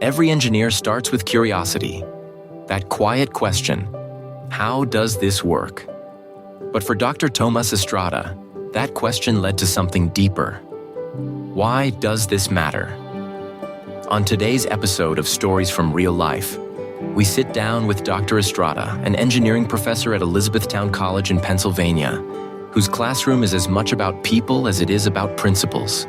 Every engineer starts with curiosity. That quiet question, how does this work? But for Dr. Tomás Estrada, that question led to something deeper. Why does this matter? On today's episode of Stories from Real Life, we sit down with Dr. Estrada, an engineering professor at Elizabethtown College in Pennsylvania, whose classroom is as much about people as it is about principles.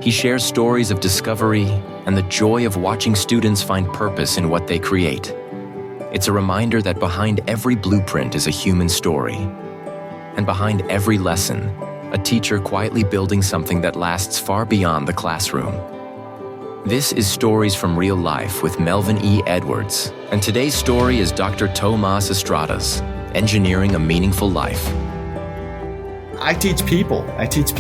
He shares stories of discovery and the joy of watching students find purpose in what they create. It's a reminder that behind every blueprint is a human story. And behind every lesson, a teacher quietly building something that lasts far beyond the classroom. This is Stories from Real Life with Melvin E. Edwards, and today's story is Dr. Tomás Estrada's Engineering a Meaningful Life. I teach people. I teach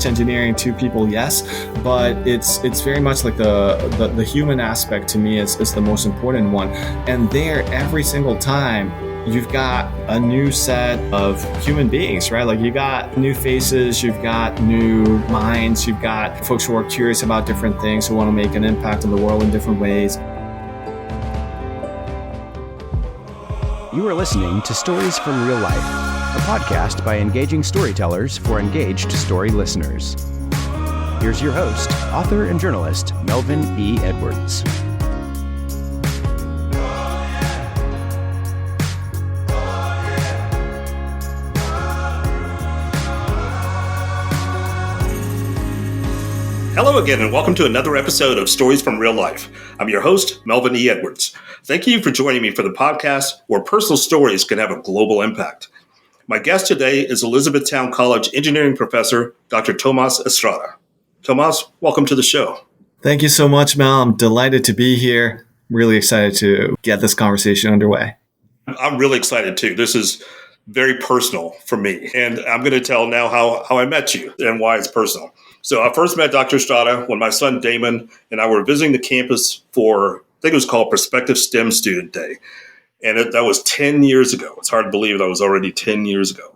engineering to people, yes, but it's very much like the human aspect to me is the most important one. And there, every single time, you've got a new set of human beings, right? Like you got new faces, you've got new minds, you've got folks who are curious about different things, who want to make an impact on the world in different ways. You are listening to Stories from Real Life, a podcast by engaging storytellers for engaged story listeners. Here's your host, author and journalist, Melvin E. Edwards. Hello again, and welcome to another episode of Stories from Real Life. I'm your host, Melvin E. Edwards. Thank you for joining me for the podcast where personal stories can have a global impact. My guest today is Elizabethtown College engineering professor, Dr. Tomás Estrada. Tomás, welcome to the show. Thank you so much, Mel. I'm delighted to be here. Really excited to get this conversation underway. I'm really excited too. This is very personal for me, and I'm going to tell now how I met you and why it's personal. So I first met Dr. Estrada when my son Damon and I were visiting the campus for, I think it was called Prospective STEM Student Day. And that was 10 years ago. It's hard to believe that was already 10 years ago.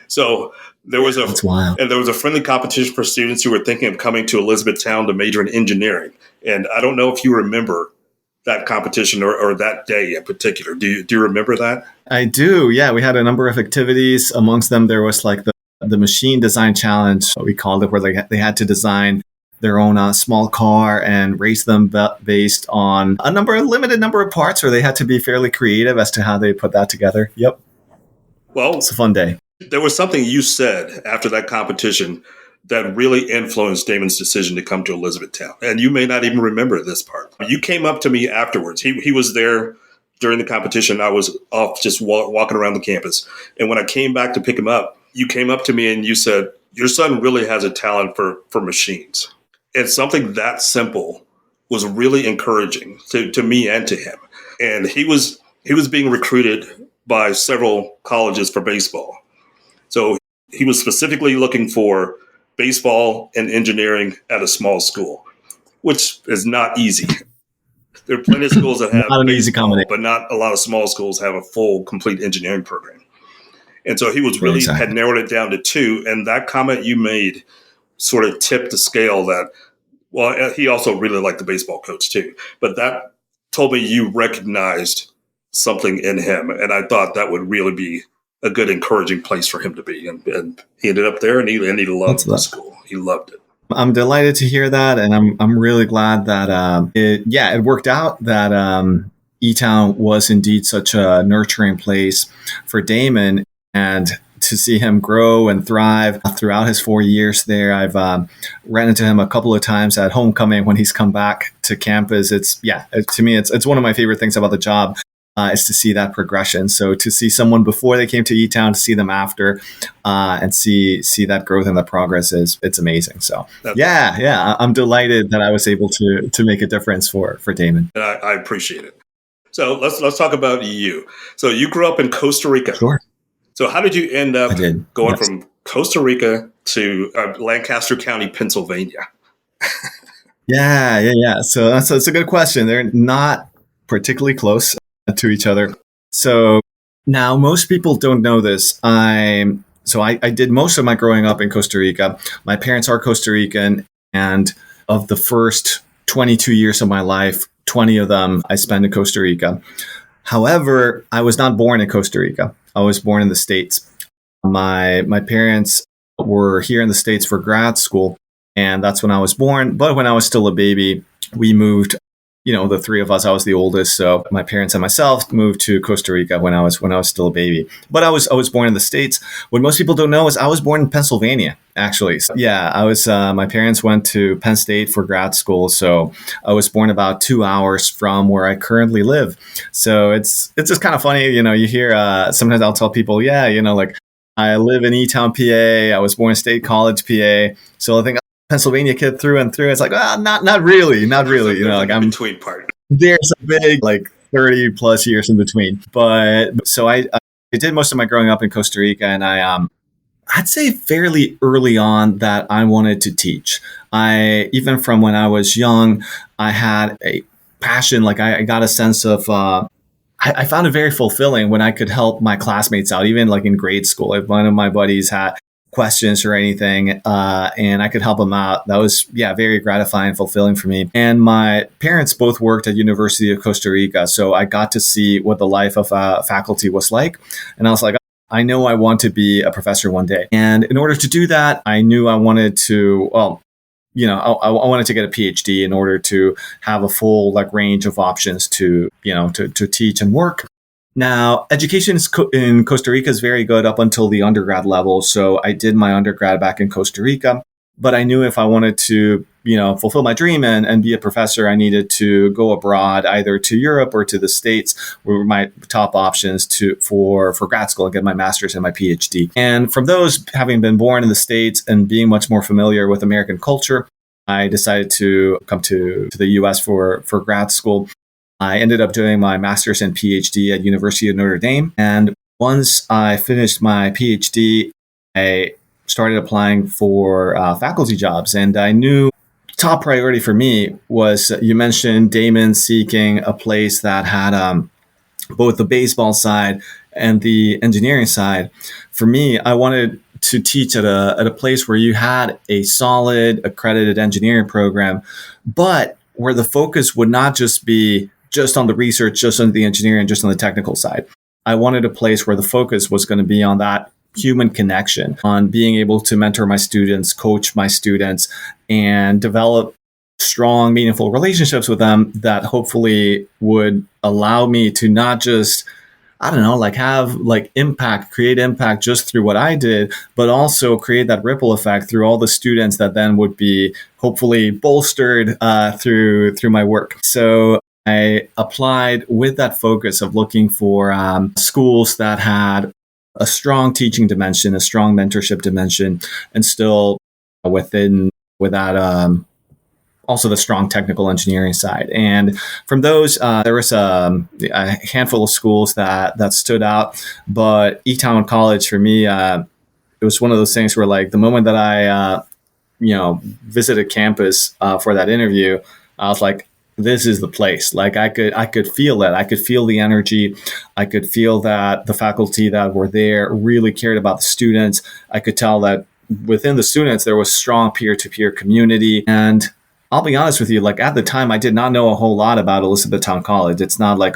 So there was a friendly competition for students who were thinking of coming to Elizabethtown to major in engineering. And I don't know if you remember that competition or that day in particular. Do you remember that? I do. Yeah, we had a number of activities. Amongst them, there was like the machine design challenge, we called it, where they had to design their own small car and race them based on a limited number of parts, where they had to be fairly creative as to how they put that together. Yep. Well, it's a fun day. There was something you said after that competition that really influenced Damon's decision to come to Elizabethtown. And you may not even remember this part. You came up to me afterwards. He was there during the competition. I was off just walking around the campus. And when I came back to pick him up, you came up to me and you said, your son really has a talent for machines. And something that simple was really encouraging to me and to him. And he was being recruited by several colleges for baseball. So he was specifically looking for baseball and engineering at a small school, which is not easy. There are plenty of schools that have not an easy combination, but not a lot of small schools have a full, complete engineering program. And so he was had narrowed it down to two. And that comment you made sort of tipped the scale that, well, he also really liked the baseball coach too. But that told me you recognized something in him. And I thought that would really be a good, encouraging place for him to be. And he ended up there and he loved the school. He loved it. I'm delighted to hear that. And I'm really glad that it worked out that E-Town was indeed such a nurturing place for Damon. And to see him grow and thrive throughout his 4 years there. I've ran into him a couple of times at homecoming when he's come back to campus. To me, it's one of my favorite things about the job is to see that progression. So to see someone before they came to E-Town, to see them after, and see that growth and the progress it's amazing. So I'm delighted that I was able to make a difference for Damon. And I appreciate it. So let's talk about you. So you grew up in Costa Rica. Sure. So how did you end up going from Costa Rica to Lancaster County, Pennsylvania? Yeah. So that's a good question. They're not particularly close to each other. So now most people don't know this. I did most of my growing up in Costa Rica. My parents are Costa Rican, and of the first 22 years of my life, 20 of them I spent in Costa Rica. However, I was not born in Costa Rica. I was born in the States. My parents were here in the States for grad school, and that's when I was born. But when I was still a baby, we moved, the three of us, I was the oldest. So my parents and myself moved to Costa Rica when I was still a baby. But I was born in the States. What most people don't know is I was born in Pennsylvania, actually. So, yeah, I was, my parents went to Penn State for grad school. So I was born about 2 hours from where I currently live. So it's just kind of funny, you hear, sometimes I'll tell people, like I live in E-Town, PA. I was born in State College, PA. So I think Pennsylvania kid through and through. It's like, not really. Like I'm between part. There's a big 30 plus years in between. But so I did most of my growing up in Costa Rica, and I'd say fairly early on that I wanted to teach. Even from when I was young, I had a passion. I got a sense of I found it very fulfilling when I could help my classmates out, even in grade school. If one of my buddies had questions or anything, and I could help them out, that was, very gratifying and fulfilling for me. And my parents both worked at University of Costa Rica, so I got to see what the life of faculty was like. And I was like, I know I want to be a professor one day. And in order to do that, I knew I wanted to, I wanted to get a PhD in order to have a full range of options to teach and work. Now, education in Costa Rica is very good up until the undergrad level. So I did my undergrad back in Costa Rica, but I knew if I wanted to, fulfill my dream and be a professor, I needed to go abroad, either to Europe or to the States, were my top options for grad school and get my master's and my PhD. And from those, having been born in the States and being much more familiar with American culture, I decided to come to the US for grad school. I ended up doing my master's and PhD at University of Notre Dame. And once I finished my PhD, I started applying for faculty jobs. And I knew top priority for me was, you mentioned Damon seeking a place that had both the baseball side and the engineering side. For me, I wanted to teach at a place where you had a solid accredited engineering program, but where the focus would not just be just on the research, just on the engineering, just on the technical side. I wanted a place where the focus was going to be on that human connection, on being able to mentor my students, coach my students, and develop strong, meaningful relationships with them that hopefully would allow me to not just, have create impact just through what I did, but also create that ripple effect through all the students that then would be hopefully bolstered through my work. So I applied with that focus of looking for schools that had a strong teaching dimension, a strong mentorship dimension, and still with that also the strong technical engineering side. And from those, there was a handful of schools that stood out. But E-Town College for me, it was one of those things where the moment that I visited campus for that interview, I was like, this is the place. I could feel it. I could feel the energy. I could feel that the faculty that were there really cared about the students. I could tell that within the students, there was strong peer-to-peer community. And I'll be honest with you, at the time, I did not know a whole lot about Elizabethtown College. It's not like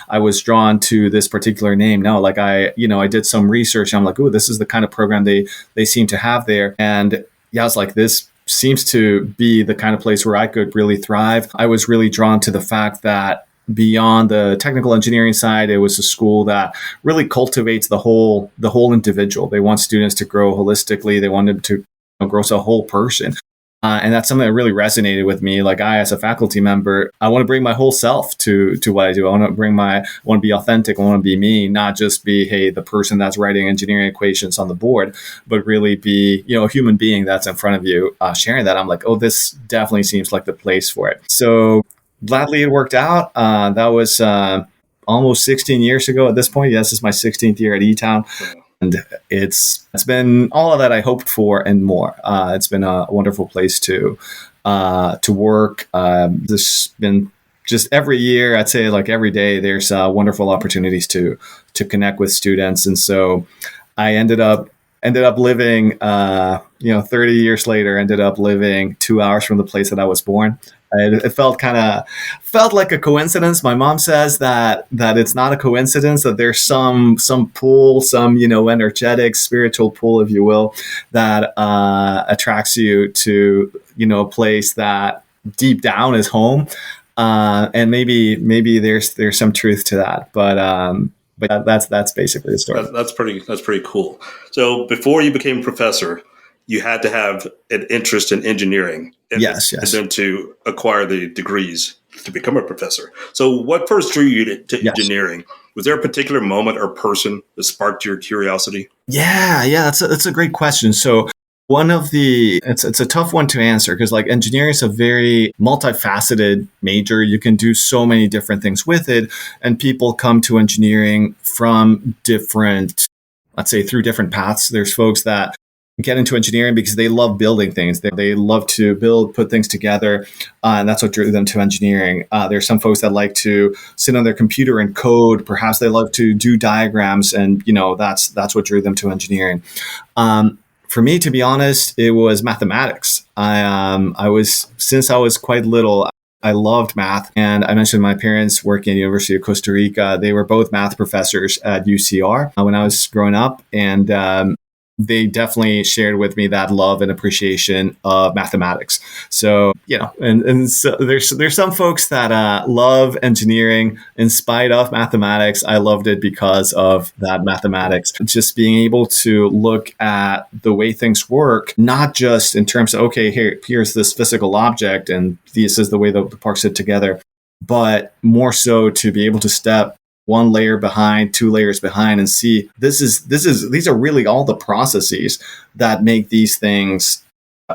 I was drawn to this particular name. No, I did some research. I'm like, oh, this is the kind of program they seem to have there. And I was like, this seems to be the kind of place where I could really thrive. I was really drawn to the fact that beyond the technical engineering side, it was a school that really cultivates the whole individual. They want students to grow holistically. They want them to grow as a whole person. And that's something that really resonated with me. I, as a faculty member, I want to bring my whole self to what I do. I want to be authentic. I want to be me, not just be, hey, the person that's writing engineering equations on the board, but really be, a human being that's in front of you, sharing that. I'm like, oh, this definitely seems like the place for it. So gladly it worked out. That was almost 16 years ago at this point. Yes, it's my 16th year at E-Town. And it's been all of that I hoped for and more. It's been a wonderful place to work. There's been just every year, I'd say every day, there's wonderful opportunities to connect with students. And so I ended up living 30 years later, ended up living 2 hours from the place that I was born. It felt like a coincidence. My mom says that it's not a coincidence, that there's some pull, some energetic spiritual pull, if you will, that attracts you to a place that deep down is home, and maybe there's some truth to that, but that's basically the story. That's pretty cool. So before you became a professor, you had to have an interest in engineering. Yes. And then to acquire the degrees to become a professor. So what first drew you to engineering? Was there a particular moment or person that sparked your curiosity? Yeah, that's a great question. So it's a tough one to answer, because like engineering is a very multifaceted major. You can do so many different things with it, and people come to engineering from different, let's say, through different paths. There's folks that get into engineering because they love building things. They love to put things together, and that's what drew them to engineering. There's some folks that like to sit on their computer and code. Perhaps they love to do diagrams, and that's what drew them to engineering. For me, to be honest, it was mathematics. Since I was quite little, I loved math. And I mentioned my parents working at the University of Costa Rica. They were both math professors at UCR when I was growing up. And they definitely shared with me that love and appreciation of mathematics. So, and so there's some folks that love engineering in spite of mathematics. I loved it because of that mathematics. Just being able to look at the way things work, not just in terms of, okay, here's this physical object and this is the way the parts fit together, but more so to be able to step one layer behind, 2 layers behind, and see these are really all the processes that make these things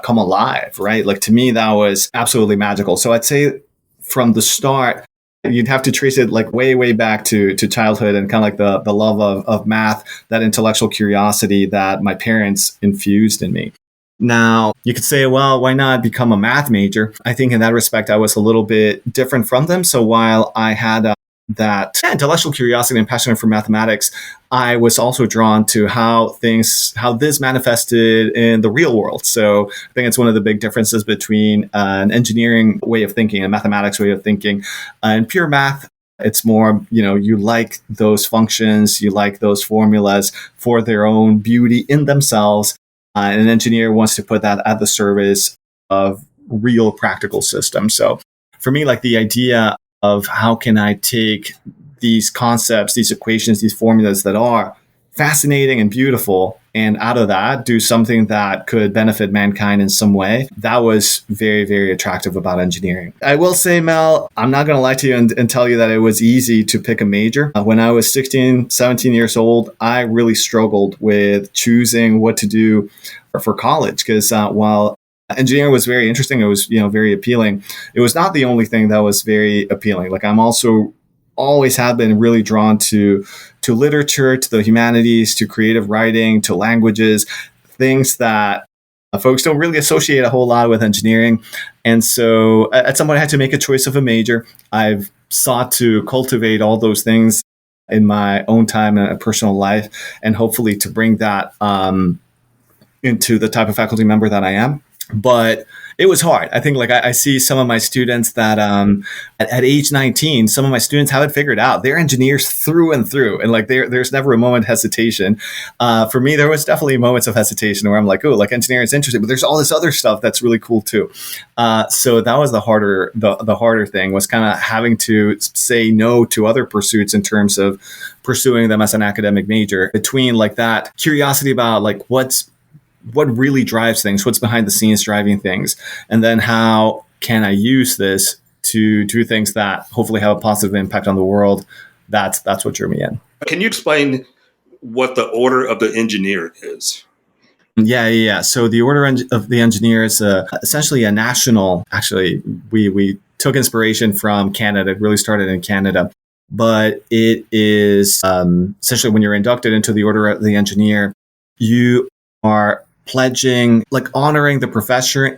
come alive, right? Like, to me, that was absolutely magical. So I'd say from the start, you'd have to trace it like way back to childhood, and kind of like the love of math, that intellectual curiosity that my parents infused in me. Now, you could say, well, why not become a math major? I think in that respect, I was a little bit different from them. So while I had that intellectual curiosity and passion for mathematics, I was also drawn to how this manifested in the real world. So I think it's one of the big differences between an engineering way of thinking, a mathematics way of thinking. In pure math, it's more, you like those functions, you like those formulas for their own beauty in themselves. And an engineer wants to put that at the service of real practical systems. So for me, like, the idea of how can I take these concepts, these equations, these formulas that are fascinating and beautiful, and out of that do something that could benefit mankind in some way. That was very, very attractive about engineering. I will say, Mel, I'm not going to lie to you and tell you that it was easy to pick a major. When I was 16, 17 years old, I really struggled with choosing what to do for college, because while engineering was very interesting, it was very appealing, it was not the only thing that was very appealing. Like, I'm also always have been really drawn to literature, to the humanities, to creative writing, to languages, things that folks don't really associate a whole lot with engineering. And so at some point I had to make a choice of a major. I've sought to cultivate all those things in my own time and personal life, and hopefully to bring that into the type of faculty member that I am. But it was hard. I think, like, I see some of my students that at age 19, some of my students have it figured out. They're engineers through and through. And like, there's never a moment of hesitation. For me, there was definitely moments of hesitation where I'm like, oh, like, engineering is interesting, but there's all this other stuff that's really cool too. So that was the harder thing, was kind of having to say no to other pursuits in terms of pursuing them as an academic major, between like that curiosity about like what really drives things, what's behind the scenes driving things, and then how can I use this to do things that hopefully have a positive impact on the world. That's what drew me in. Can you explain what the Order of the Engineer is? Yeah. So the Order of the Engineer is essentially a national. Actually, we took inspiration from Canada. It really started in Canada, but it is essentially, when you're inducted into the Order of the Engineer, you are pledging, like, honoring the profession,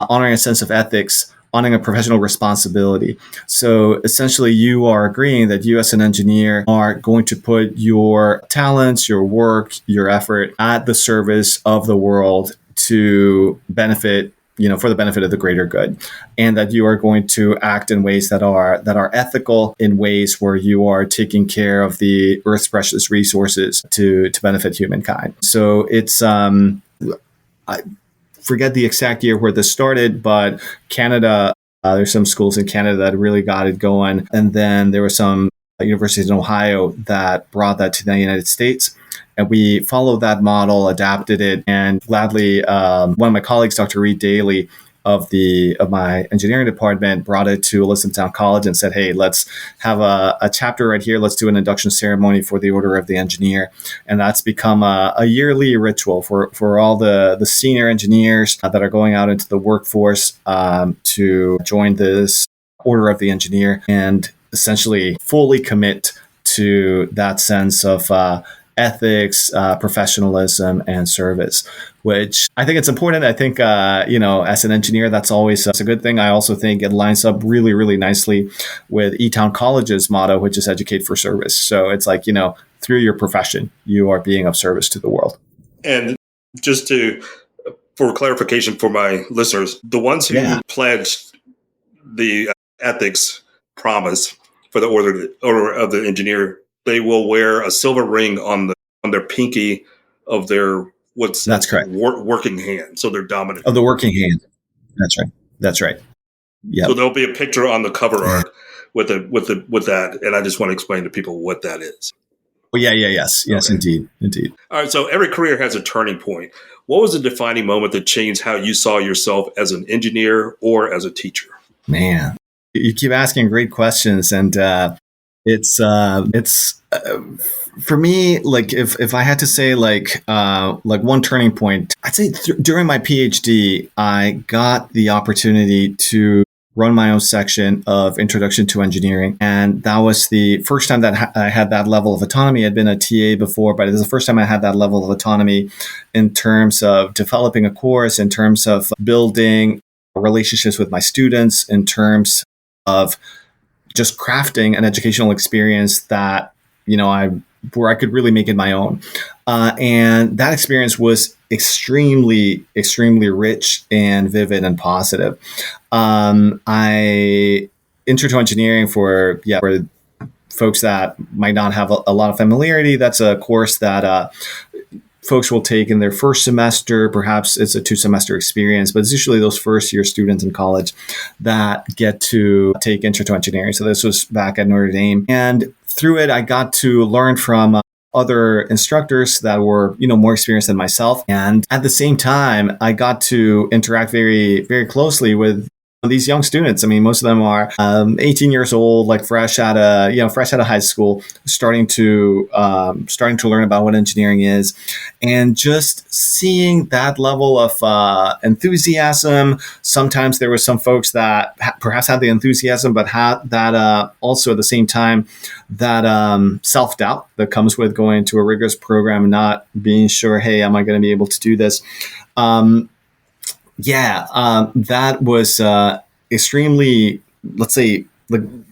honoring a sense of ethics, owning a professional responsibility. So essentially, you are agreeing that you as an engineer are going to put your talents, your work, your effort at the service of the world to benefit, for the benefit of the greater good, and that you are going to act in ways that are ethical, in ways where you are taking care of the Earth's precious resources to benefit humankind. So it's I forget the exact year where this started, but Canada, there's some schools in Canada that really got it going. And then there were some universities in Ohio that brought that to the United States. And we followed that model, adapted it, and gladly, one of my colleagues, Dr. Reed Daly of my engineering department, brought it to Elizabethtown College and said, hey, let's have a chapter right here. Let's do an induction ceremony for the Order of the Engineer. And that's become a yearly ritual for all the senior engineers that are going out into the workforce to join this Order of the Engineer and essentially fully commit to that sense of ethics, professionalism, and service, which I think it's important. I think, as an engineer, that's always a good thing. I also think it lines up really, really nicely with Elizabethtown College's motto, which is educate for service. So it's like, through your profession, you are being of service to the world. And just for clarification for my listeners, the ones who pledged the ethics promise for the Order of the Engineer, they will wear a silver ring on their pinky of their that's correct working hand. So they're dominant of the working hand. That's right. Yeah. So there'll be a picture on the cover art with that, and I just want to explain to people what that is. Oh, yes, okay. Indeed. All right. So every career has a turning point. What was the defining moment that changed how you saw yourself as an engineer or as a teacher? Man, you keep asking great questions, and it's for me, like if I had to say like one turning point, I'd say during my PhD, I got the opportunity to run my own section of Introduction to Engineering. And that was the first time that I had that level of autonomy. I'd been a TA before, but it was the first time I had that level of autonomy in terms of developing a course, in terms of building relationships with my students, in terms of just crafting an educational experience that, where I could really make it my own. And that experience was extremely, extremely rich and vivid and positive. Intro to Engineering for folks that might not have a lot of familiarity, that's a course that folks will take in their first semester. Perhaps it's a 2-semester experience, but it's usually those first-year students in college that get to take Intro to Engineering. So this was back at Notre Dame. And through it, I got to learn from other instructors that were, more experienced than myself. And at the same time, I got to interact very, very closely with these young students. I mean, most of them are 18 years old, like fresh out of high school, starting to learn about what engineering is, and just seeing that level of enthusiasm. Sometimes there were some folks that perhaps had the enthusiasm, but had that also at the same time that self-doubt that comes with going to a rigorous program and not being sure, hey, am I going to be able to do this? That was extremely, let's say,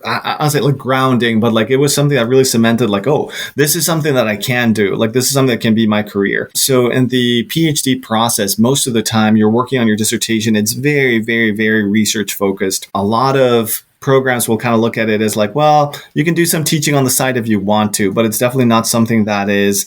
I'll say like grounding, but like it was something that really cemented like, oh, this is something that I can do. Like this is something that can be my career. So in the PhD process, most of the time you're working on your dissertation. It's very, very, very research focused. A lot of programs will kind of look at it as like, well, you can do some teaching on the side if you want to, but it's definitely not something that is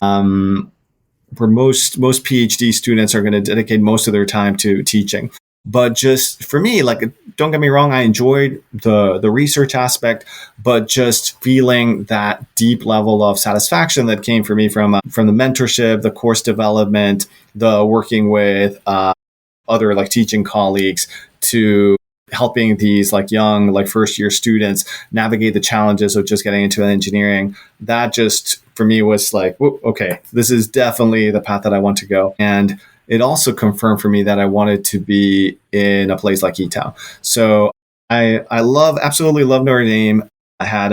where most PhD students are going to dedicate most of their time to teaching. But just for me, like, don't get me wrong, I enjoyed the research aspect, but just feeling that deep level of satisfaction that came for me from the mentorship, the course development, the working with other like teaching colleagues, to helping these like young, like first year students navigate the challenges of just getting into engineering. That just for me was like, okay, this is definitely the path that I want to go. And it also confirmed for me that I wanted to be in a place like Elizabethtown. So I absolutely love Notre Dame. I had,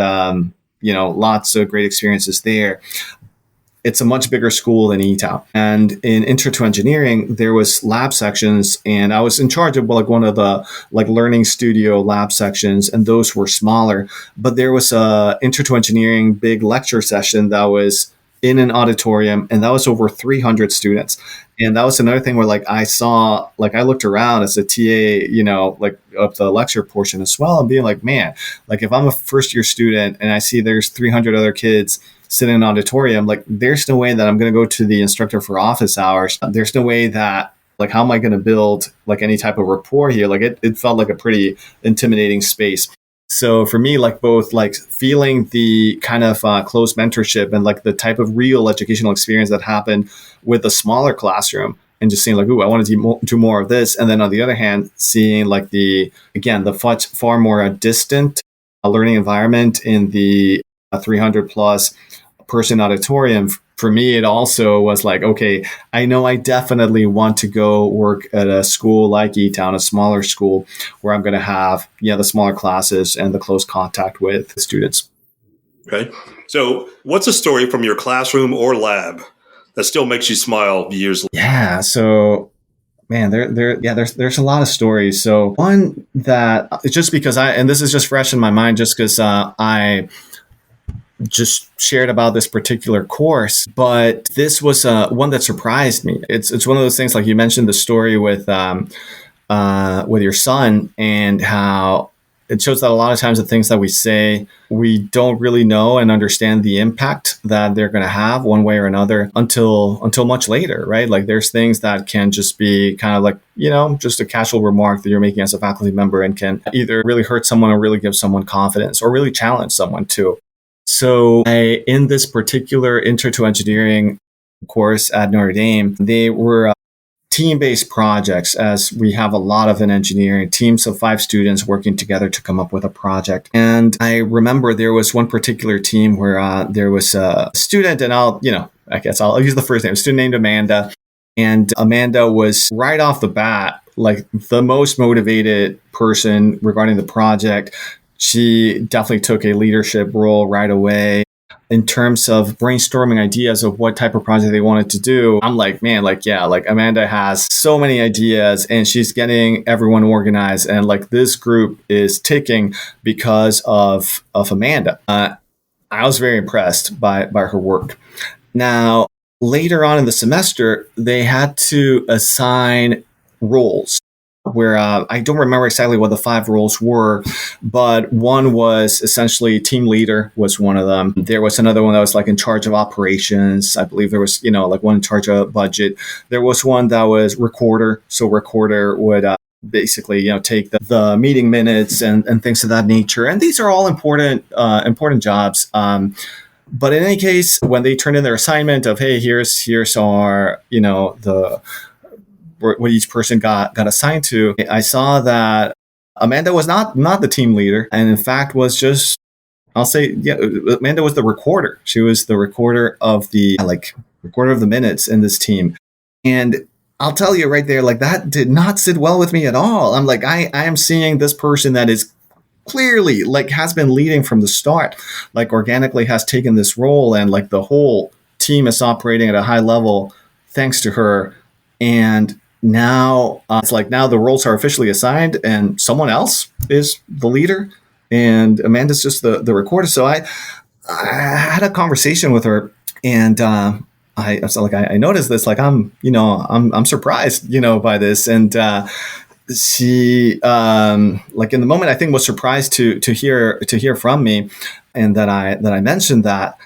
lots of great experiences there. it's a much bigger school than E-Town. And in Intro to Engineering, there was lab sections, and I was in charge of like one of the like learning studio lab sections, and those were smaller. But there was a Intro to Engineering big lecture session that was in an auditorium, and that was over 300 students. And that was another thing where like I saw, like I looked around as a TA, like of the lecture portion as well, and being like, man, like if I'm a first year student and I see there's 300 other kids sitting in an auditorium, like there's no way that I'm going to go to the instructor for office hours. There's no way that, like, how am I going to build like any type of rapport here? Like it felt like a pretty intimidating space. So for me, like both like feeling the kind of close mentorship and like the type of real educational experience that happened with a smaller classroom, and just seeing like, ooh, I want to do more of this. And then on the other hand, seeing like the far more distant learning environment in the 300 plus person auditorium. For me, it also was like, okay, I know I definitely want to go work at a school like E-Town, a smaller school where I'm going to have, the smaller classes and the close contact with the students. Okay. So what's a story from your classroom or lab that still makes you smile years later? Yeah. So, man, there's a lot of stories. So one that just because and this is just fresh in my mind, just because I just shared about this particular course, but this was one that surprised me. It's one of those things, like you mentioned the story with your son, and how it shows that a lot of times the things that we say, we don't really know and understand the impact that they're going to have one way or another until much later, right? Like there's things that can just be kind of like, just a casual remark that you're making as a faculty member, and can either really hurt someone or really give someone confidence or really challenge someone too. So in this particular Intro to Engineering course at Notre Dame, they were team-based projects, as we have a lot of in engineering, teams of 5 students working together to come up with a project. And I remember there was one particular team where there was a student, and I'll use the first name, a student named Amanda. And Amanda was right off the bat, like the most motivated person regarding the project. She definitely took a leadership role right away in terms of brainstorming ideas of what type of project they wanted to do. I'm like, man, like Amanda has so many ideas, and she's getting everyone organized, and like this group is ticking because of Amanda. I was very impressed by her work. Now, later on in the semester, they had to assign roles, where I don't remember exactly what the 5 roles were, but one was essentially team leader was one of them. There was another one that was like in charge of operations. I believe there was, like one in charge of budget. There was one that was recorder. So recorder would basically, take the meeting minutes and things of that nature. And these are all important jobs. But in any case, when they turned in their assignment of, hey, here's our, what each person got assigned to, I saw that Amanda was not the team leader, and in fact was just, I'll say, Amanda was the recorder. She was the recorder of the minutes in this team. And I'll tell you right there, like that did not sit well with me at all. I'm like, I am seeing this person that is clearly like has been leading from the start, like organically has taken this role, and like the whole team is operating at a high level thanks to her. And now it's like now the roles are officially assigned, and someone else is the leader, and Amanda's just the recorder. So I had a conversation with her, and I was like, I noticed this, like I'm surprised, by this, and she like in the moment I think was surprised to hear from me, and that I mentioned that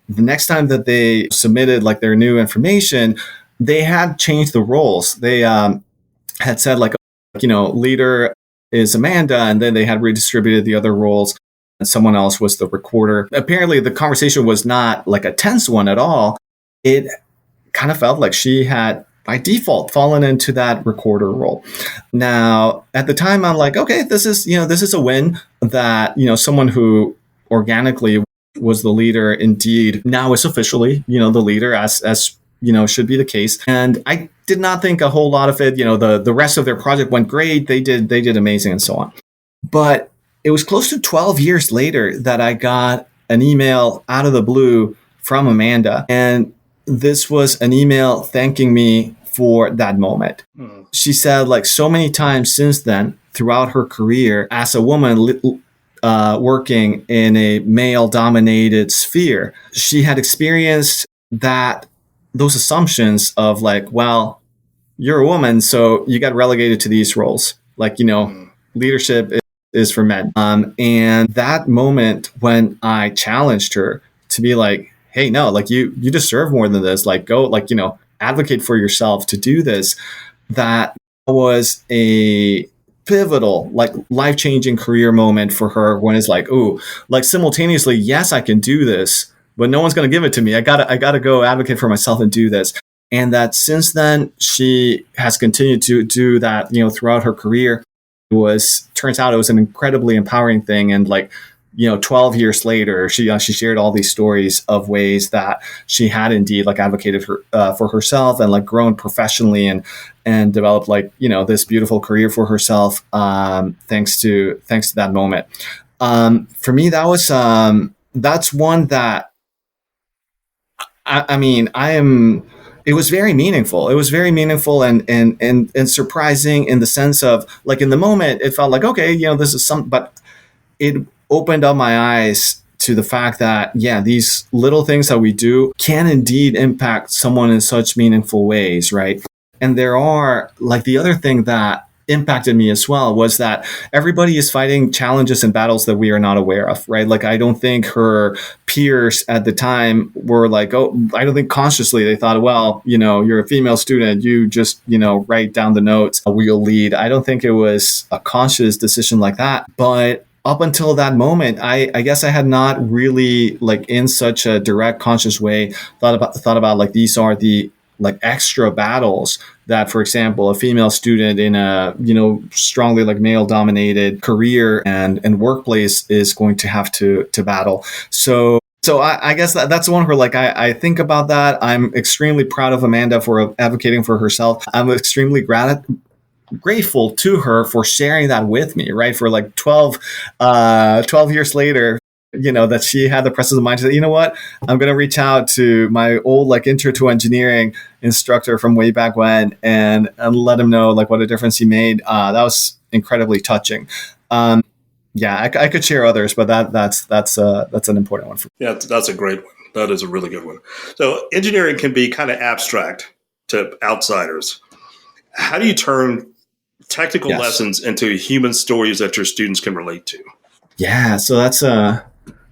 the next time that they submitted like their new information, they had changed the roles. They had said like, leader is Amanda, and then they had redistributed the other roles, and someone else was the recorder. Apparently, the conversation was not like a tense one at all. It kind of felt like she had, by default, fallen into that recorder role. Now, at the time, I'm like, okay, this is a win that, someone who organically was the leader indeed now is officially, the leader as should be the case. And I did not think a whole lot of it. The rest of their project went great. They did amazing and so on. But it was close to 12 years later that I got an email out of the blue from Amanda. And this was an email thanking me for that moment. She said, like, so many times since then, throughout her career as a woman working in a male-dominated sphere, she had experienced those assumptions of like, well, you're a woman, so you got relegated to these roles. Like, leadership is for men. And that moment when I challenged her to be like, hey, no, like you deserve more than this. Like, go, like, advocate for yourself to do this. That was a pivotal, like, life-changing career moment for her, when it's like, ooh, like, simultaneously, yes, I can do this, but no one's going to give it to me. I gotta go advocate for myself and do this. And that since then, she has continued to do that, throughout her career. Turns out it was an incredibly empowering thing. And like, 12 years later, she shared all these stories of ways that she had indeed like advocated for herself and like grown professionally and developed like, this beautiful career for herself, thanks to that moment. For me, that was, that's one that, it was very meaningful. It was very meaningful and surprising in the sense of like, in the moment, it felt like, okay, this is but it opened up my eyes to the fact that, yeah, these little things that we do can indeed impact someone in such meaningful ways, right? And there are, like, the other thing that impacted me as well was that everybody is fighting challenges and battles that we are not aware of, right? Like, I don't think her peers at the time were like, oh, I don't think consciously they thought, well, you're a female student, you just, write down the notes, we'll lead. I don't think it was a conscious decision like that. But up until that moment, I guess I had not really, like, in such a direct, conscious way thought about like, these are the like extra battles that, for example, a female student in a strongly like male dominated career and workplace is going to have to battle. So I guess that's one where, like, I think about that. I'm extremely proud of Amanda for advocating for herself. I'm extremely grateful to her for sharing that with me, right? For like 12 years later, that she had the presence of mind to say, you know what, I'm going to reach out to my old like intro to engineering instructor from way back when and let him know like what a difference he made. That was incredibly touching. Yeah, I could share others, but that's an important one for me. Yeah, that's a great one. That is a really good one. So engineering can be kind of abstract to outsiders. How do you turn technical lessons into human stories that your students can relate to? Yeah, so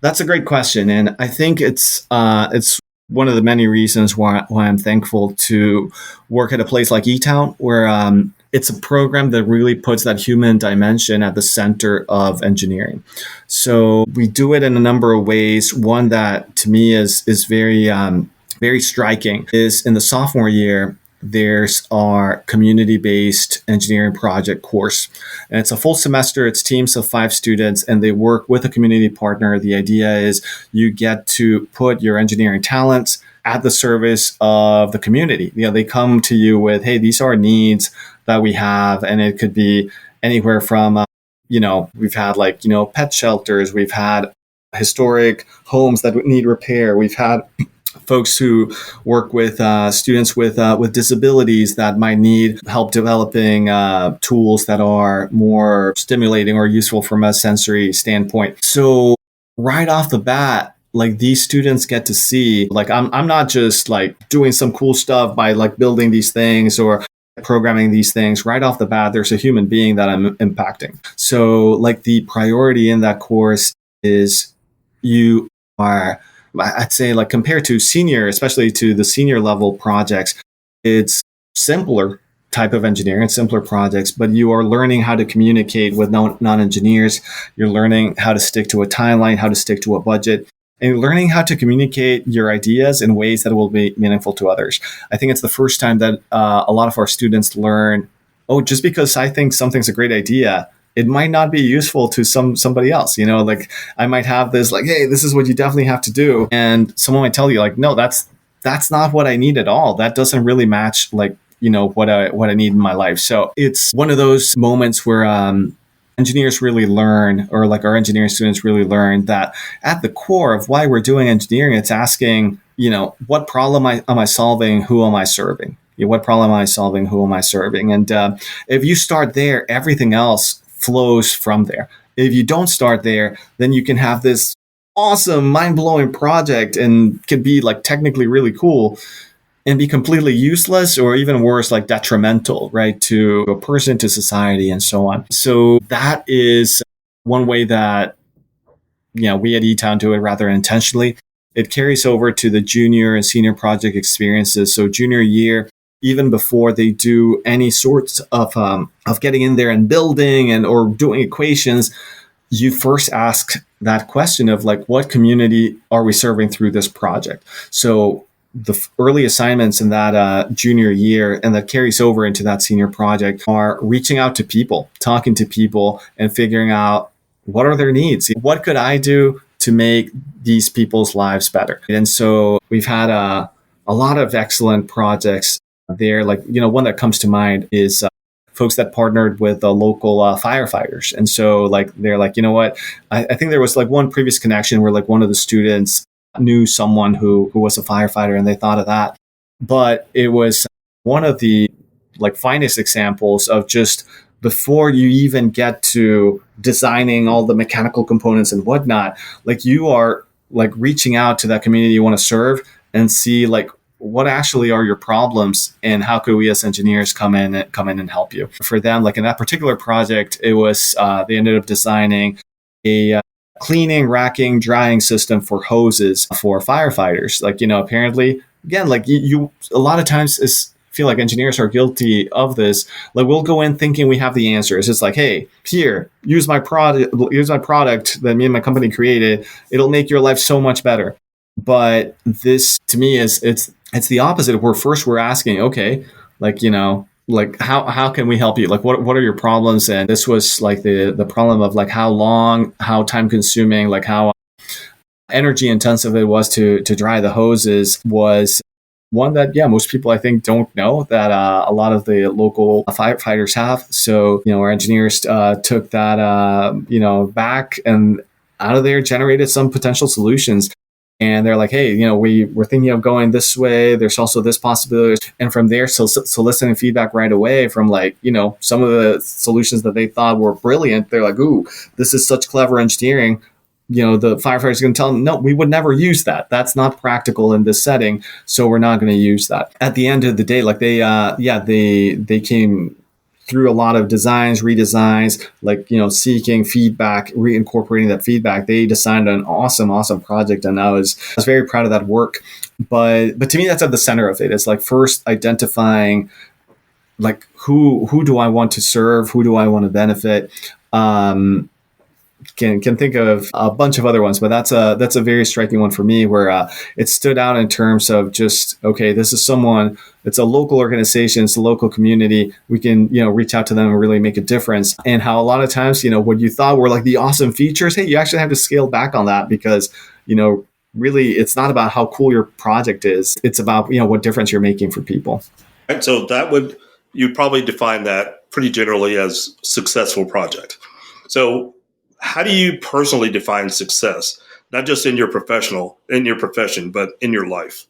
that's a great question, and I think it's one of the many reasons why I'm thankful to work at a place like eTown, where it's a program that really puts that human dimension at the center of engineering. So we do it in a number of ways. One that to me is very very striking is in the sophomore year. There's our community-based engineering project course. And it's a full semester. It's teams of 5 students, and they work with a community partner. The idea is you get to put your engineering talents at the service of the community. They come to you with, hey, these are needs that we have. And it could be anywhere from, we've had like, pet shelters. We've had historic homes that need repair. We've had folks who work with students with disabilities that might need help developing tools that are more stimulating or useful from a sensory standpoint. So right off the bat, like, these students get to see, like, I'm not just like doing some cool stuff by like building these things or programming these things. Right off the bat, there's a human being that I'm impacting. So like the priority in that course is you are, I'd say, like, compared to especially to the senior level projects, it's simpler type of engineering, it's simpler projects, but you are learning how to communicate with non-engineers. You're learning how to stick to a timeline, how to stick to a budget, and you're learning how to communicate your ideas in ways that will be meaningful to others. I think it's the first time that a lot of our students learn, oh, just because I think something's a great idea, it might not be useful to somebody else. Like, I might have this like, hey, this is what you definitely have to do. And someone might tell you like, no, that's not what I need at all. That doesn't really match like, what I need in my life. So it's one of those moments where engineers really learn, or like our engineering students really learn, that at the core of why we're doing engineering, it's asking, what problem am I solving? Who am I serving? What problem am I solving? Who am I serving? And if you start there, everything else flows from there. If you don't start there, then you can have this awesome, mind-blowing project and can be like technically really cool and be completely useless, or even worse, like detrimental, right, to a person, to society, and so on. So that is one way that, we at E-Town do it rather intentionally. It carries over to the junior and senior project experiences. So junior year, even before they do any sorts of getting in there and building or doing equations, you first ask that question of like, what community are we serving through this project? So the early assignments in that junior year, and that carries over into that senior project, are reaching out to people, talking to people, and figuring out what are their needs. What could I do to make these people's lives better? And so we've had a lot of excellent projects there. Like, one that comes to mind is folks that partnered with the local firefighters. And so like, they're like, what? I think there was like one previous connection where like one of the students knew someone who was a firefighter, and they thought of that. But it was one of the like finest examples of just before you even get to designing all the mechanical components and whatnot, like you are like reaching out to that community you want to serve and see like, what actually are your problems, and how could we as engineers come in and help you? For them, like in that particular project, it was they ended up designing a cleaning, racking, drying system for hoses for firefighters. Like, apparently, again, like you a lot of times feel like engineers are guilty of this. Like, we'll go in thinking we have the answers. It's like, hey, here, use my product that me and my company created. It'll make your life so much better. But this, to me, it's the opposite. We're asking, okay, like, like how can we help you? Like, what are your problems? And this was like the problem of like how long, how time consuming, like how energy intensive it was to dry the hoses, was one that, most people I think don't know that a lot of the local firefighters have. So, our engineers took that, back and out of there generated some potential solutions. And they're like, hey, we're thinking of going this way. There's also this possibility. And from there, soliciting feedback right away from like, some of the solutions that they thought were brilliant. They're like, ooh, this is such clever engineering. The firefighters are going to tell them, no, we would never use that. That's not practical in this setting. So we're not going to use that. At the end of the day, like they came through a lot of designs, redesigns, like, seeking feedback, reincorporating that feedback. They designed an awesome project. And I was very proud of that work. But to me, that's at the center of it. It's like first identifying like who do I want to serve? Who do I want to benefit? Can think of a bunch of other ones, but that's a very striking one for me, where it stood out in terms of just, okay, this is someone, it's a local organization, it's a local community. We can, reach out to them and really make a difference. And how a lot of times, what you thought were like the awesome features, hey, you actually have to scale back on that because, really it's not about how cool your project is. It's about, what difference you're making for people. And so you'd probably define that pretty generally as successful project. So how do you personally define success, not just in your profession, but in your life?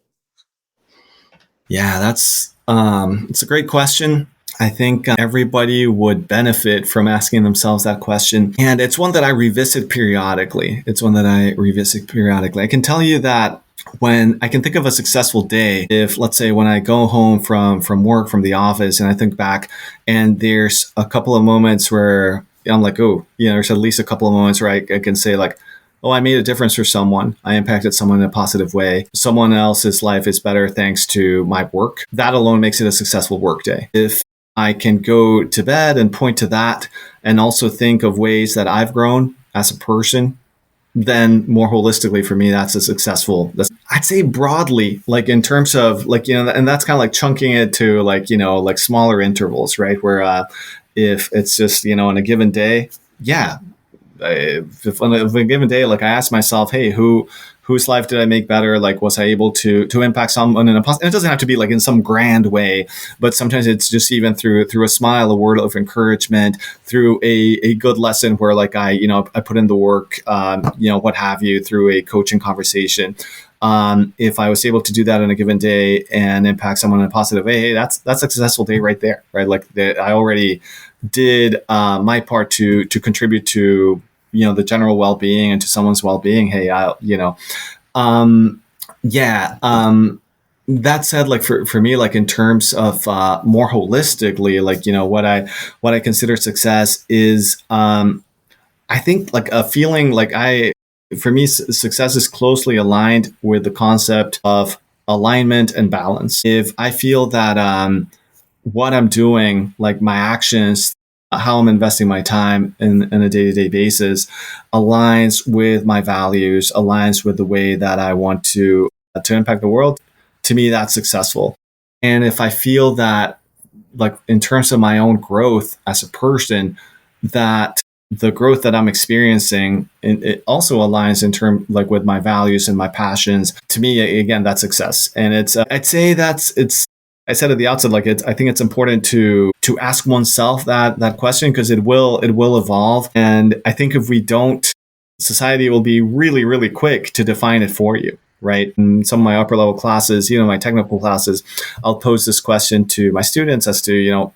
Yeah, that's it's a great question. I think everybody would benefit from asking themselves that question. And it's one that I revisit periodically. I can tell you that when I can think of a successful day, if let's say when I go home from work, from the office, and I think back and there's a couple of moments where I'm like, oh, there's at least a couple of moments where I can say like, oh, I made a difference for someone. I impacted someone in a positive way. Someone else's life is better thanks to my work. That alone makes it a successful work day. If I can go to bed and point to that and also think of ways that I've grown as a person, then more holistically for me, that's a successful, I'd say broadly, like in terms of like, and that's kind of like chunking it to like, like smaller intervals, right? Where if it's just, on a given day, if on a given day, like I ask myself, hey, whose life did I make better? Like, was I able to impact someone in a positive? And it doesn't have to be like in some grand way, but sometimes it's just even through a smile, a word of encouragement, through a good lesson where like I put in the work, what have you, through a coaching conversation. If I was able to do that on a given day and impact someone in a positive way, hey, that's a successful day right there, right? Like I already did my part to contribute to the general well-being and to someone's well-being. Hey, that said, like for me, like in terms of more holistically, like what I consider success is I think like a feeling like for me, success is closely aligned with the concept of alignment and balance. If I feel that what I'm doing, like my actions, how I'm investing my time in a day-to-day basis, aligns with my values, aligns with the way that I want to impact the world, to me, that's successful. And if I feel that, like in terms of my own growth as a person, that the growth that I'm experiencing, it also aligns in term like with my values and my passions, to me, again, that's success. And I'd say I said at the outset, like I think it's important to ask oneself that question, because it will evolve. And I think if we don't, society will be really, really quick to define it for you, right? In some of my upper level classes, my technical classes, I'll pose this question to my students as to,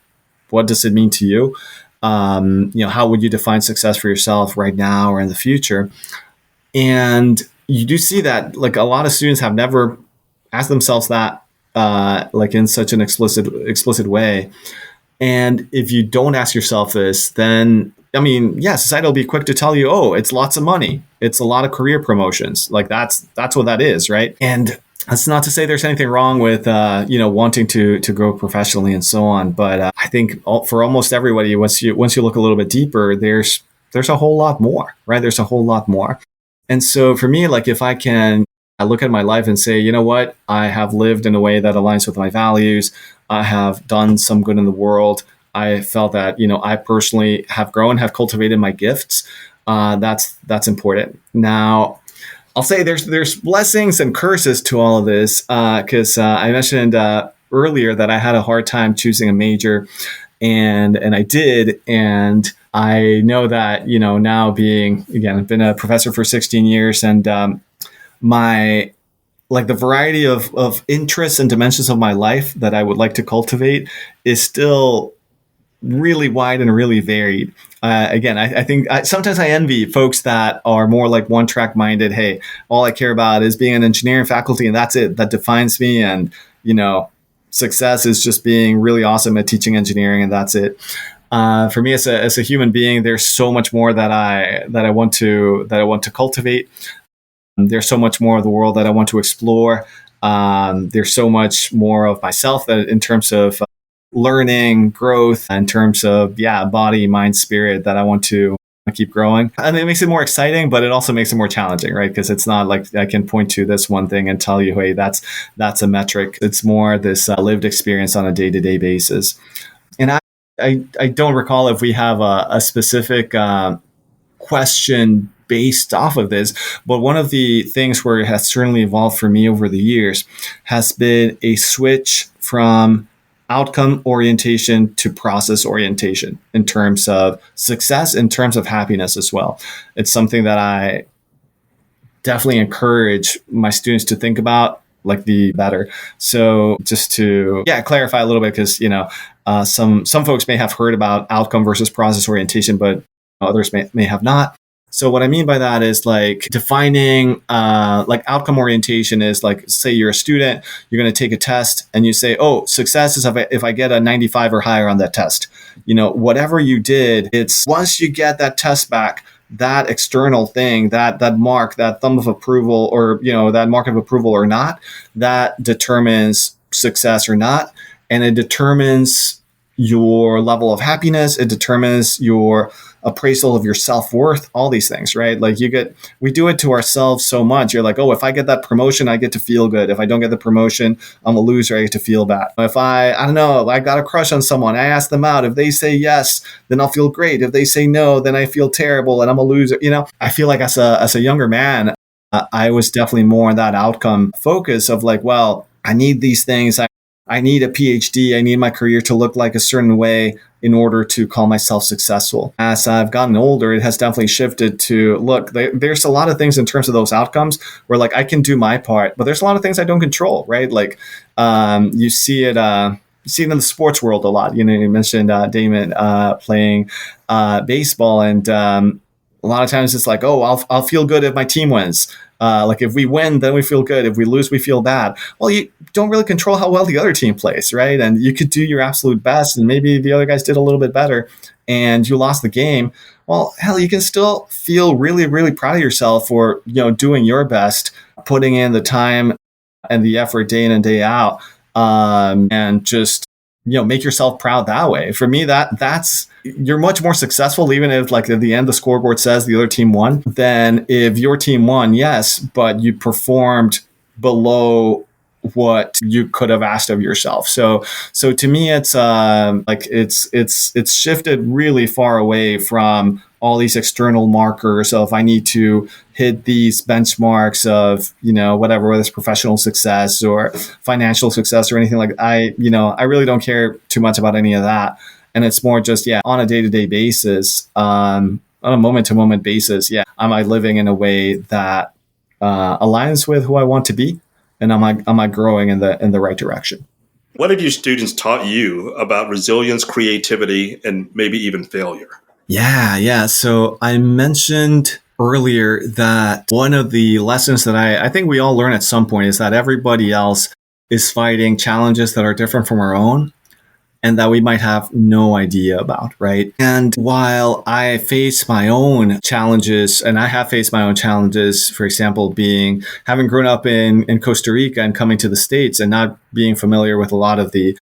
what does it mean to you? How would you define success for yourself right now or in the future? And you do see that like a lot of students have never asked themselves that, like in such an explicit way. And if you don't ask yourself this, then society will be quick to tell you, oh, it's lots of money. It's a lot of career promotions. Like that's what that is, right? And that's not to say there's anything wrong with, wanting to grow professionally and so on. But I think for almost everybody, once you look a little bit deeper, there's a whole lot more, right? There's a whole lot more. And so for me, like if I can look at my life and say, you know what, I have lived in a way that aligns with my values. I have done some good in the world. I felt that, I personally have grown, have cultivated my gifts. That's important. Now, I'll say there's blessings and curses to all of this, because I mentioned earlier that I had a hard time choosing a major, and I did. And I know that, now I've been a professor for 16 years, and the variety of interests and dimensions of my life that I would like to cultivate is still really wide and really varied. I think sometimes I envy folks that are more like one track minded. Hey, all I care about is being an engineering faculty, and that's it. That defines me. And, success is just being really awesome at teaching engineering, and that's it. For me as a human being, there's so much more that I want to cultivate. There's so much more of the world that I want to explore. There's so much more of myself that in terms of learning, growth, in terms of, body, mind, spirit, that I want to keep growing. And it makes it more exciting, but it also makes it more challenging, right? Because it's not like I can point to this one thing and tell you, hey, that's a metric. It's more this lived experience on a day-to-day basis. And I don't recall if we have a specific question based off of this, but one of the things where it has certainly evolved for me over the years has been a switch from outcome orientation to process orientation in terms of success, in terms of happiness as well. It's something that I definitely encourage my students to think about, like the better. So just to clarify a little bit, because some folks may have heard about outcome versus process orientation, but others may have not. So what I mean by that is like defining like outcome orientation is like, say you're a student, you're going to take a test and you say, oh, success is if I get a 95 or higher on that test. Whatever you did, it's once you get that test back, that external thing, that mark, that thumb of approval, or, that mark of approval or not, that determines success or not. And it determines your level of happiness. It determines your appraisal of your self-worth, all these things, right? Like we do it to ourselves so much. You're like, oh, if I get that promotion, I get to feel good. If I don't get the promotion, I'm a loser. I get to feel bad. If I don't know, I got a crush on someone, I ask them out. If they say yes, then I'll feel great. If they say no, then I feel terrible and I'm a loser. I feel like as a younger man, I was definitely more on that outcome focus of like, well, I need these things. I need a PhD. I need my career to look like a certain way in order to call myself successful. As I've gotten older, it has definitely shifted to, look, there's a lot of things in terms of those outcomes where like I can do my part, but there's a lot of things I don't control, right? Like you see it in the sports world a lot. You mentioned Damon playing baseball, and a lot of times it's like, oh, I'll feel good if my team wins. Like if we win, then we feel good. If we lose, we feel bad. Well, you don't really control how well the other team plays, right? And you could do your absolute best, and maybe the other guys did a little bit better, and you lost the game. Well, hell, you can still feel really, really proud of yourself for doing your best, putting in the time and the effort day in and day out, and just make yourself proud that way. For me, that's you're much more successful, even if like at the end the scoreboard says the other team won, than if your team won, yes, but you performed below what you could have asked of yourself. So to me, it's like it's shifted really far away from all these external markers of I need to hit these benchmarks of whatever, whether it's professional success or financial success or anything like that. I really don't care too much about any of that. And it's more just, on a day-to-day basis, on a moment-to-moment basis, am I living in a way that aligns with who I want to be? And am I growing in the right direction? What have your students taught you about resilience, creativity, and maybe even failure? Yeah. So I mentioned earlier that one of the lessons that I think we all learn at some point is that everybody else is fighting challenges that are different from our own, and that we might have no idea about, right? And while I face my own challenges, and I have faced my own challenges, for example, having grown up in Costa Rica and coming to the States and not being familiar with a lot of the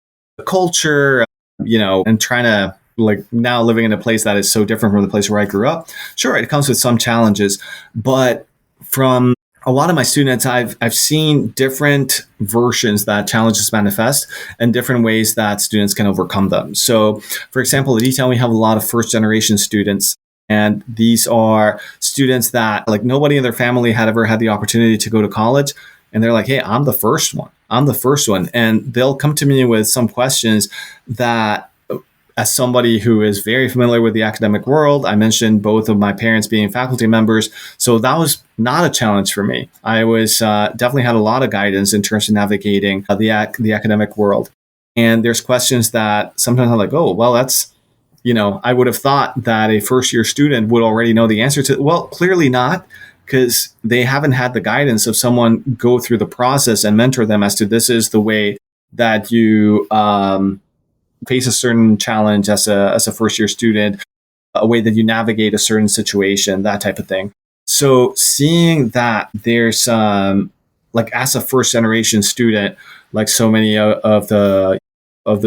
culture, and trying to like now living in a place that is so different from the place where I grew up. Sure, it comes with some challenges, but from a lot of my students, I've seen different versions that challenges manifest and different ways that students can overcome them. So, for example, at E-Town, we have a lot of first-generation students, and these are students that like nobody in their family had ever had the opportunity to go to college, and they're like, "Hey, I'm the first one. And they'll come to me with some questions that, as somebody who is very familiar with the academic world, I mentioned both of my parents being faculty members. So that was not a challenge for me. I was definitely had a lot of guidance in terms of navigating the academic world. And there's questions that sometimes I'm like, oh, well, that's, I would have thought that a first year student would already know the answer to. Well, clearly not, because they haven't had the guidance of someone go through the process and mentor them as to this is the way that you face a certain challenge as a first year student, a way that you navigate a certain situation, that type of thing. So seeing that there's like as a first generation student, like so many of the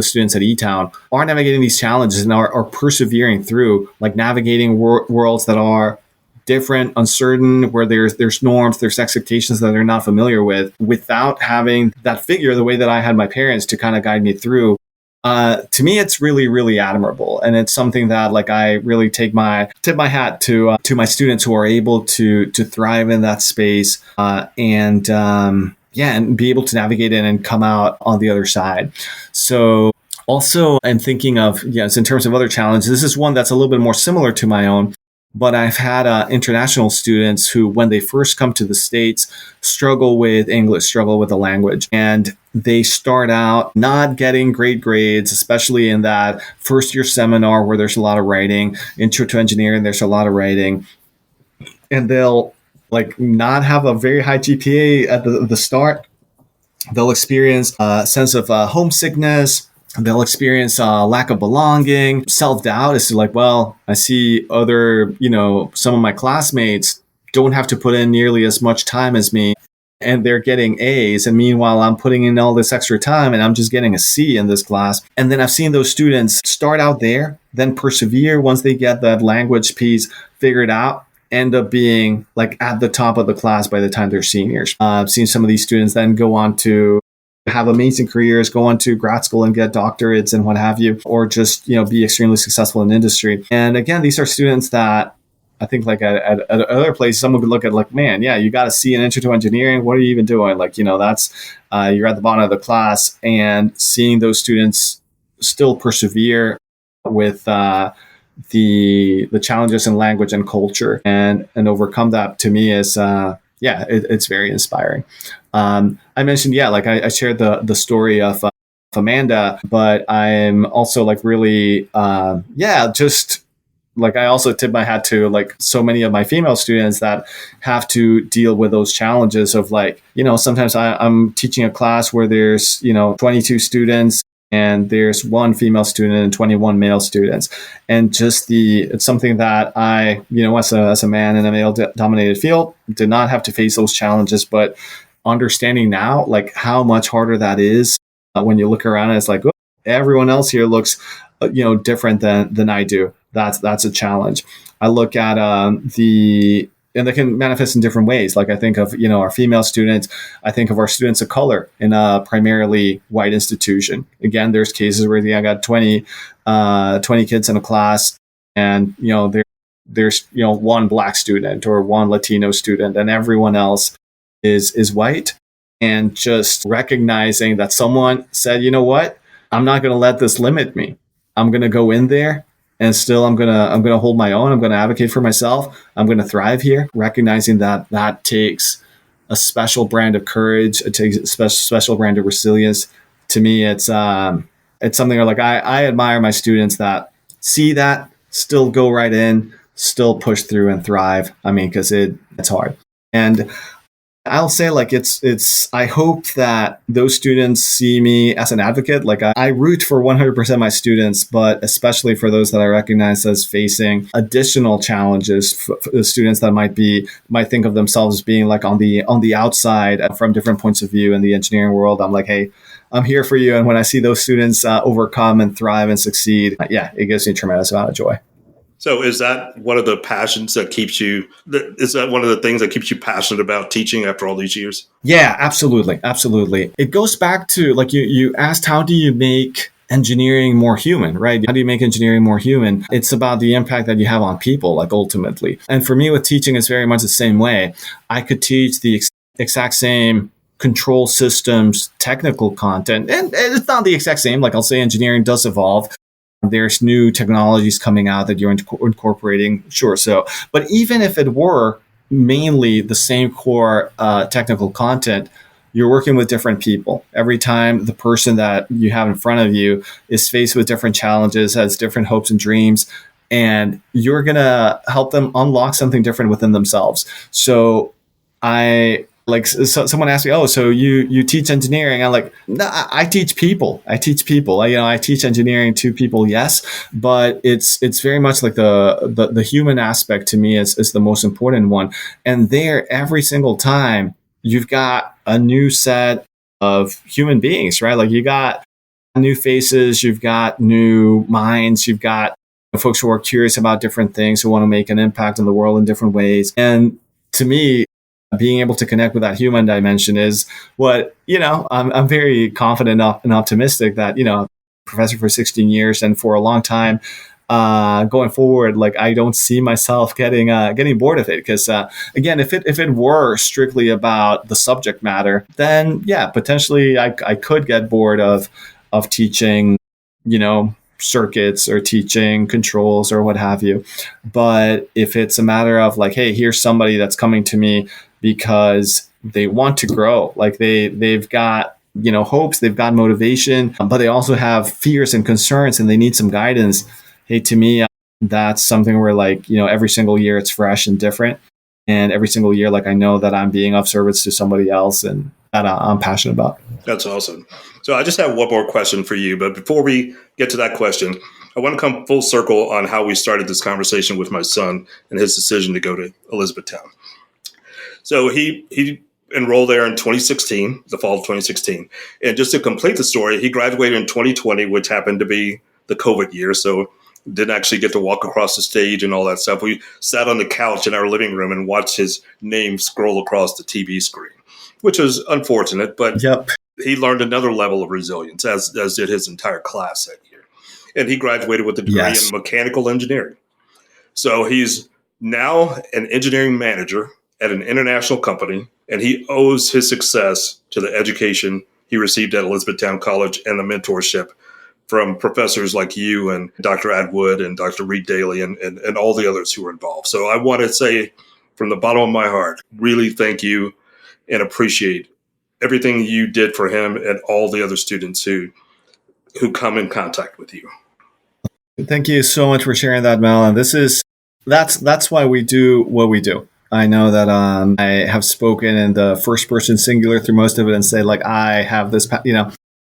students at E-Town are navigating these challenges and are persevering through, like navigating worlds that are different, uncertain, where there's norms, there's expectations that they're not familiar with, without having that figure, the way that I had my parents to kind of guide me through. To me, it's really, really admirable. And it's something that like I really tip my hat to my students who are able to thrive in that space and be able to navigate it and come out on the other side. So also I'm thinking of, yes, in terms of other challenges, this is one that's a little bit more similar to my own. But I've had international students who, when they first come to the States, struggle with English, struggle with the language. And they start out not getting great grades, especially in that first year seminar where there's a lot of writing. Intro to engineering, there's a lot of writing. And they'll like not have a very high GPA at the start. They'll experience a sense of homesickness. They'll experience lack of belonging, self-doubt as to like, well, I see other, some of my classmates don't have to put in nearly as much time as me. and they're getting A's. And meanwhile, I'm putting in all this extra time and I'm just getting a C in this class. And then I've seen those students start out there, then persevere once they get that language piece figured out, end up being like at the top of the class by the time they're seniors. I've seen some of these students then go on to have amazing careers, go on to grad school and get doctorates and what have you, or just, be extremely successful in industry. And again, these are students that I think like at other places, someone could look at like, man, yeah, you got to see an intro to engineering. What are you even doing? Like, that's, you're at the bottom of the class, and seeing those students still persevere with the challenges in language and culture and overcome that, to me is, it's very inspiring. I mentioned, like I shared the story of Amanda, but I'm also like really, just like I also tip my hat to like so many of my female students that have to deal with those challenges of like, sometimes I'm teaching a class where there's, 22 students and there's one female student and 21 male students. And just it's something that I, as a man in a male dominated field, did not have to face those challenges, but understanding now like how much harder that is when you look around and it's like, oh, everyone else here looks, different than I do. That's a challenge. I look at and they can manifest in different ways. Like I think of, our female students, I think of our students of color in a primarily white institution. Again, there's cases where I got 20 kids in a class and, there's, one black student or one Latino student and everyone else is white. And just recognizing that someone said, you know what, I'm not going to let this limit me. I'm going to go in there and still I'm going to hold my own. I'm going to advocate for myself. I'm going to thrive here, recognizing that takes a special brand of courage. It takes a special brand of resilience. To me, it's something like I admire my students that see that, still go right in, still push through and thrive. I mean, because it's hard. And I'll say like I hope that those students see me as an advocate. Like I root for 100% of my students, but especially for those that I recognize as facing additional challenges, for the students that might think of themselves as being like on the outside from different points of view in the engineering world. I'm like, hey, I'm here for you. And when I see those students overcome and thrive and succeed, it gives me a tremendous amount of joy. So is that one of the passions that keeps you, is that one of the things that keeps you passionate about teaching after all these years? Yeah, absolutely. Absolutely. It goes back to like you asked, how do you make engineering more human, right? How do you make engineering more human? It's about the impact that you have on people, like ultimately. And for me with teaching, it's very much the same way. I could teach the exact same control systems, technical content, and it's not the exact same. Like I'll say engineering does evolve. There's new technologies coming out that you're incorporating. Sure. So, but even if it were mainly the same core technical content, you're working with different people. Every time the person that you have in front of you is faced with different challenges, has different hopes and dreams, and you're going to help them unlock something different within themselves. So someone asked me, oh, so you teach engineering? I'm like, no, I teach people. I teach engineering to people, yes, but it's very much like the human aspect to me is the most important one. And there, every single time, you've got a new set of human beings, right? Like you got new faces, you've got new minds, you've got folks who are curious about different things, who want to make an impact in the world in different ways. And to me, being able to connect with that human dimension is what, I'm very confident and optimistic that, professor for 16 years and for a long time, going forward, like I don't see myself getting bored of it. Because again, if it were strictly about the subject matter, then potentially I could get bored of teaching, circuits or teaching controls or what have you. But if it's a matter of like, hey, here's somebody that's coming to me because they want to grow, like they've got hopes, they've got motivation, but they also have fears and concerns and they need some guidance. Hey, to me, that's something where like every single year it's fresh and different, and every single year like I know that I'm being of service to somebody else and that I'm passionate about. That's awesome. So I just have one more question for you, but before we get to that question, I want to come full circle on how we started this conversation with my son and his decision to go to Elizabethtown. So he enrolled there in 2016, the fall of 2016. And just to complete the story, he graduated in 2020, which happened to be the COVID year. So didn't actually get to walk across the stage and all that stuff. We sat on the couch in our living room and watched his name scroll across the TV screen, which was unfortunate, but Yep. he learned another level of resilience, as did his entire class that year. And he graduated with a degree Yes. in mechanical engineering. So he's now an engineering manager at an international company, and he owes his success to the education he received at Elizabethtown College and the mentorship from professors like you and Dr. Atwood and Dr. Reed Daly and all the others who were involved. So I want to say from the bottom of my heart, really thank you and appreciate everything you did for him and all the other students who come in contact with you. Thank you so much for sharing that, Mel. And that's why we do what we do. I know that I have spoken in the first person singular through most of it and say like I have this,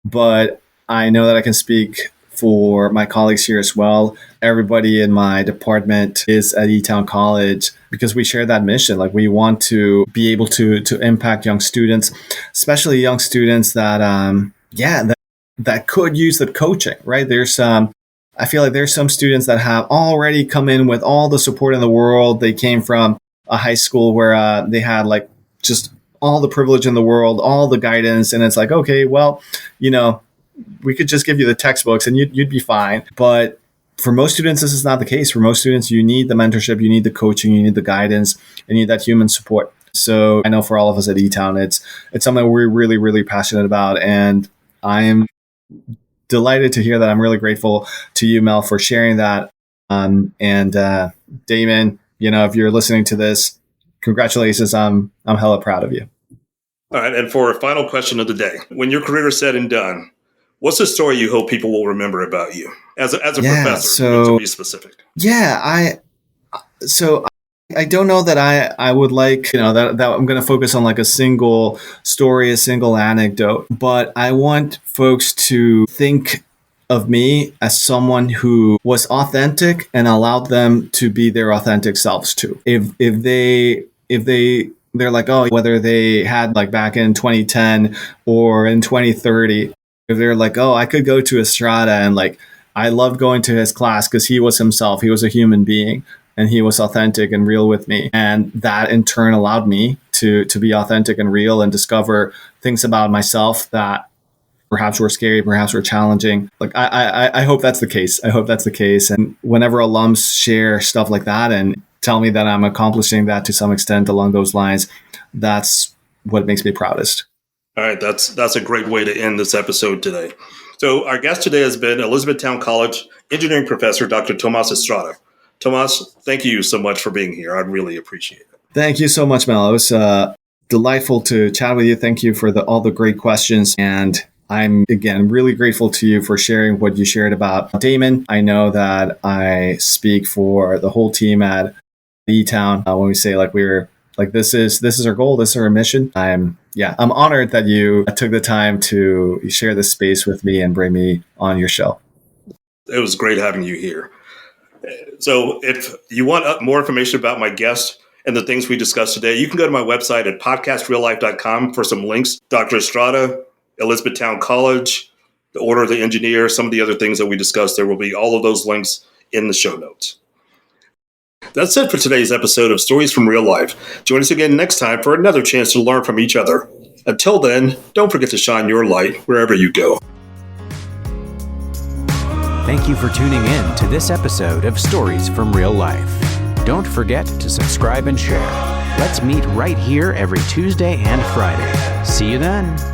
but I know that I can speak for my colleagues here as well. Everybody in my department is at Elizabethtown College because we share that mission. Like we want to be able to impact young students, especially young students that that could use the coaching, right? I feel like there's some students that have already come in with all the support in the world. They came from a high school where they had like just all the privilege in the world, all the guidance. And it's like, okay, well, we could just give you the textbooks and you'd be fine. But for most students, this is not the case. For most students, you need the mentorship, you need the coaching, you need the guidance, you need that human support. So I know for all of us at eTown, it's something we're really, really passionate about. And I'm delighted to hear that. I'm really grateful to you, Mel, for sharing that. And Damon, if you're listening to this, congratulations. I'm hella proud of you. All right. And for our final question of the day, when your career is said and done, what's the story you hope people will remember about you as a professor, to be specific? Yeah, I don't know that I would like, that I'm going to focus on like a single story, a single anecdote, but I want folks to think of me as someone who was authentic and allowed them to be their authentic selves too. If they're like, oh, whether they had like back in 2010 or in 2030, if they're like, oh, I could go to Estrada and like, I loved going to his class because he was himself. He was a human being and he was authentic and real with me. And that in turn allowed me to be authentic and real and discover things about myself that perhaps were scary, perhaps were challenging. Like, I hope that's the case. I hope that's the case. And whenever alums share stuff like that and tell me that I'm accomplishing that to some extent along those lines, that's what makes me proudest. All right, that's a great way to end this episode today. So our guest today has been Elizabethtown College engineering professor, Dr. Tomás Estrada. Tomás, thank you so much for being here. I really appreciate it. Thank you so much, Mel. It was delightful to chat with you. Thank you for all the great questions. And I'm, again, really grateful to you for sharing what you shared about Damon. I know that I speak for the whole team at eTown when we say like we're like this is our goal, this is our mission. I'm honored that you took the time to share this space with me and bring me on your show. It was great having you here. So if you want more information about my guest and the things we discussed today, you can go to my website at podcastreallife.com for some links. Dr. Estrada, Elizabethtown College, the Order of the Engineer, some of the other things that we discussed. There will be all of those links in the show notes. That's it for today's episode of Stories from Real Life. Join us again next time for another chance to learn from each other. Until then, don't forget to shine your light wherever you go. Thank you for tuning in to this episode of Stories from Real Life. Don't forget to subscribe and share. Let's meet right here every Tuesday and Friday. See you then.